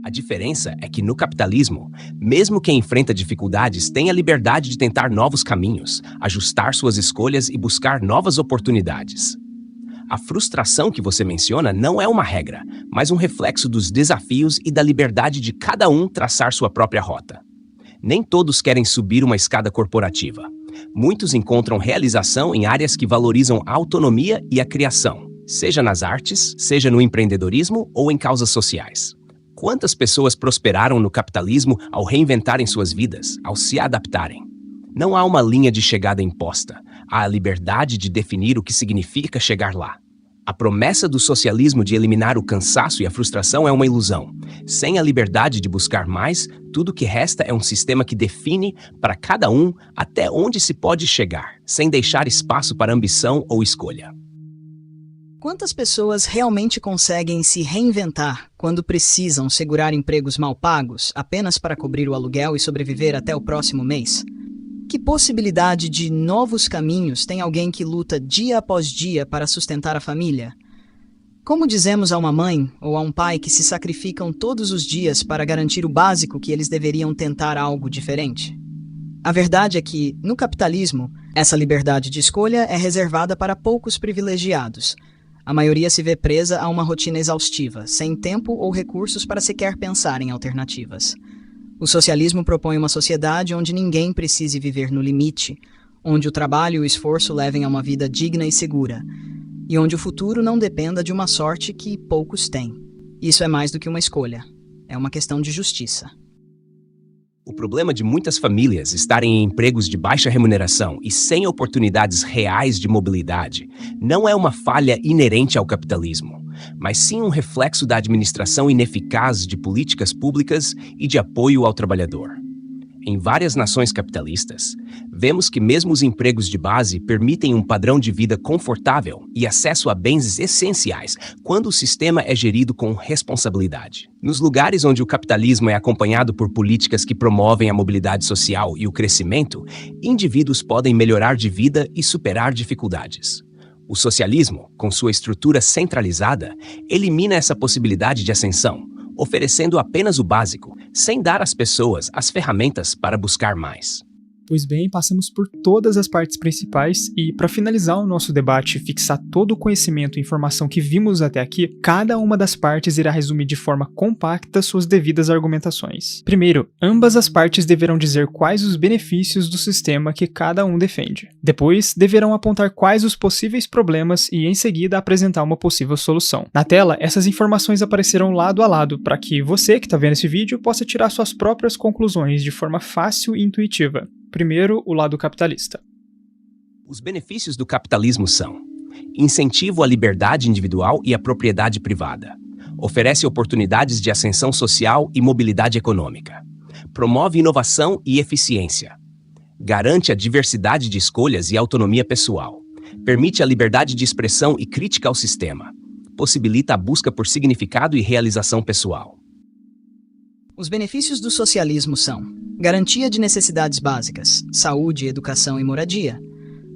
A diferença é que no capitalismo, mesmo quem enfrenta dificuldades tem a liberdade de tentar novos caminhos, ajustar suas escolhas e buscar novas oportunidades. A frustração que você menciona não é uma regra, mas um reflexo dos desafios e da liberdade de cada um traçar sua própria rota. Nem todos querem subir uma escada corporativa. Muitos encontram realização em áreas que valorizam a autonomia e a criação, seja nas artes, seja no empreendedorismo ou em causas sociais. Quantas pessoas prosperaram no capitalismo ao reinventarem suas vidas, ao se adaptarem? Não há uma linha de chegada imposta. Há a liberdade de definir o que significa chegar lá. A promessa do socialismo de eliminar o cansaço e a frustração é uma ilusão. Sem a liberdade de buscar mais, tudo que resta é um sistema que define para cada um até onde se pode chegar, sem deixar espaço para ambição ou escolha. Quantas pessoas realmente conseguem se reinventar quando precisam segurar empregos mal pagos apenas para cobrir o aluguel e sobreviver até o próximo mês? Que possibilidade de novos caminhos tem alguém que luta dia após dia para sustentar a família? Como dizemos a uma mãe ou a um pai que se sacrificam todos os dias para garantir o básico que eles deveriam tentar algo diferente? A verdade é que, no capitalismo, essa liberdade de escolha é reservada para poucos privilegiados. A maioria se vê presa a uma rotina exaustiva, sem tempo ou recursos para sequer pensar em alternativas. O socialismo propõe uma sociedade onde ninguém precise viver no limite, onde o trabalho e o esforço levem a uma vida digna e segura, e onde o futuro não dependa de uma sorte que poucos têm. Isso é mais do que uma escolha. É uma questão de justiça. O problema de muitas famílias estarem em empregos de baixa remuneração e sem oportunidades reais de mobilidade não é uma falha inerente ao capitalismo, mas sim um reflexo da administração ineficaz de políticas públicas e de apoio ao trabalhador. Em várias nações capitalistas, vemos que mesmo os empregos de base permitem um padrão de vida confortável e acesso a bens essenciais quando o sistema é gerido com responsabilidade. Nos lugares onde o capitalismo é acompanhado por políticas que promovem a mobilidade social e o crescimento, indivíduos podem melhorar de vida e superar dificuldades. O socialismo, com sua estrutura centralizada, elimina essa possibilidade de ascensão, oferecendo apenas o básico, sem dar às pessoas as ferramentas para buscar mais. Pois bem, passamos por todas as partes principais e, para finalizar o nosso debate e fixar todo o conhecimento e informação que vimos até aqui, cada uma das partes irá resumir de forma compacta suas devidas argumentações. Primeiro, ambas as partes deverão dizer quais os benefícios do sistema que cada um defende. Depois, deverão apontar quais os possíveis problemas e, em seguida, apresentar uma possível solução. Na tela, essas informações aparecerão lado a lado para que você que está vendo esse vídeo possa tirar suas próprias conclusões de forma fácil e intuitiva. Primeiro, o lado capitalista. Os benefícios do capitalismo são: incentivo à liberdade individual e à propriedade privada. Oferece oportunidades de ascensão social e mobilidade econômica. Promove inovação e eficiência. Garante a diversidade de escolhas e autonomia pessoal. Permite a liberdade de expressão e crítica ao sistema. Possibilita a busca por significado e realização pessoal. Os benefícios do socialismo são: garantia de necessidades básicas, saúde, educação e moradia,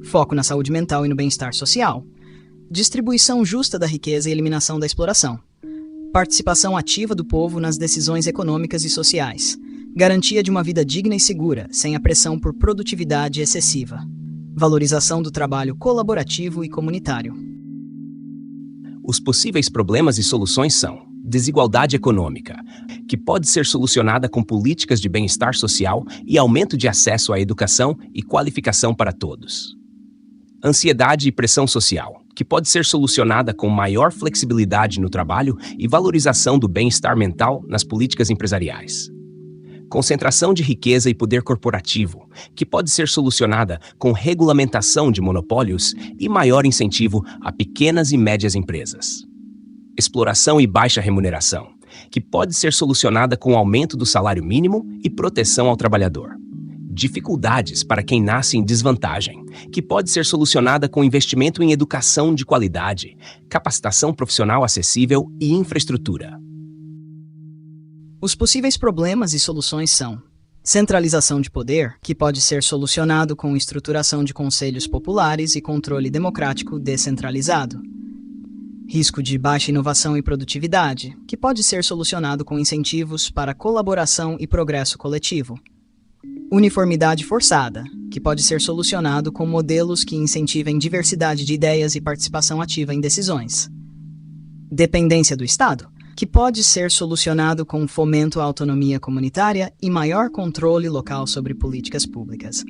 foco na saúde mental e no bem-estar social, distribuição justa da riqueza e eliminação da exploração, participação ativa do povo nas decisões econômicas e sociais, garantia de uma vida digna e segura, sem a pressão por produtividade excessiva, valorização do trabalho colaborativo e comunitário. Os possíveis problemas e soluções são: desigualdade econômica, que pode ser solucionada com políticas de bem-estar social e aumento de acesso à educação e qualificação para todos. Ansiedade e pressão social, que pode ser solucionada com maior flexibilidade no trabalho e valorização do bem-estar mental nas políticas empresariais. Concentração de riqueza e poder corporativo, que pode ser solucionada com regulamentação de monopólios e maior incentivo a pequenas e médias empresas. Exploração e baixa remuneração, que pode ser solucionada com aumento do salário mínimo e proteção ao trabalhador. Dificuldades para quem nasce em desvantagem, que pode ser solucionada com investimento em educação de qualidade, capacitação profissional acessível e infraestrutura. Os possíveis problemas e soluções são: centralização de poder, que pode ser solucionado com estruturação de conselhos populares e controle democrático descentralizado. Risco de baixa inovação e produtividade, que pode ser solucionado com incentivos para colaboração e progresso coletivo. Uniformidade forçada, que pode ser solucionado com modelos que incentivem diversidade de ideias e participação ativa em decisões. Dependência do Estado, que pode ser solucionado com fomento à autonomia comunitária e maior controle local sobre políticas públicas.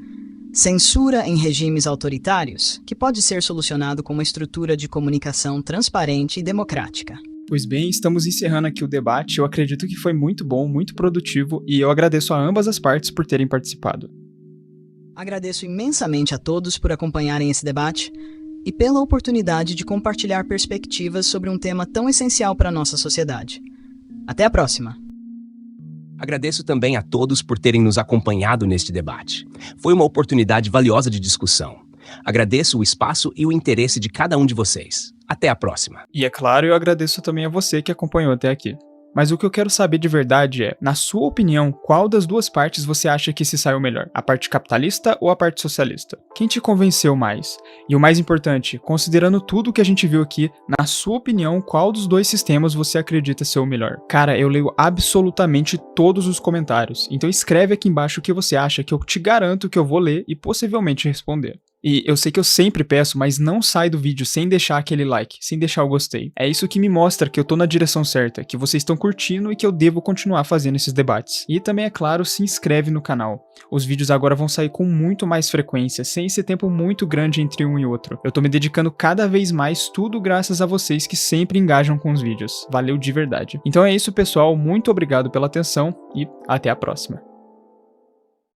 Censura em regimes autoritários, que pode ser solucionado com uma estrutura de comunicação transparente e democrática. Pois bem, estamos encerrando aqui o debate. Eu acredito que foi muito bom, muito produtivo, e eu agradeço a ambas as partes por terem participado. Agradeço imensamente a todos por acompanharem esse debate e pela oportunidade de compartilhar perspectivas sobre um tema tão essencial para a nossa sociedade. Até a próxima! Agradeço também a todos por terem nos acompanhado neste debate. Foi uma oportunidade valiosa de discussão. Agradeço o espaço e o interesse de cada um de vocês. Até a próxima. E é claro, eu agradeço também a você que acompanhou até aqui. Mas o que eu quero saber de verdade é, na sua opinião, qual das duas partes você acha que se saiu melhor? A parte capitalista ou a parte socialista? Quem te convenceu mais? E o mais importante, considerando tudo o que a gente viu aqui, na sua opinião, qual dos dois sistemas você acredita ser o melhor? Cara, eu leio absolutamente todos os comentários, então escreve aqui embaixo o que você acha, que eu te garanto que eu vou ler e possivelmente responder. E eu sei que eu sempre peço, mas não sai do vídeo sem deixar aquele like, sem deixar o gostei. É isso que me mostra que eu tô na direção certa, que vocês estão curtindo e que eu devo continuar fazendo esses debates. E também, é claro, se inscreve no canal. Os vídeos agora vão sair com muito mais frequência, sem esse tempo muito grande entre um e outro. Eu tô me dedicando cada vez mais, tudo graças a vocês que sempre engajam com os vídeos. Valeu de verdade. Então é isso, pessoal. Muito obrigado pela atenção e até a próxima.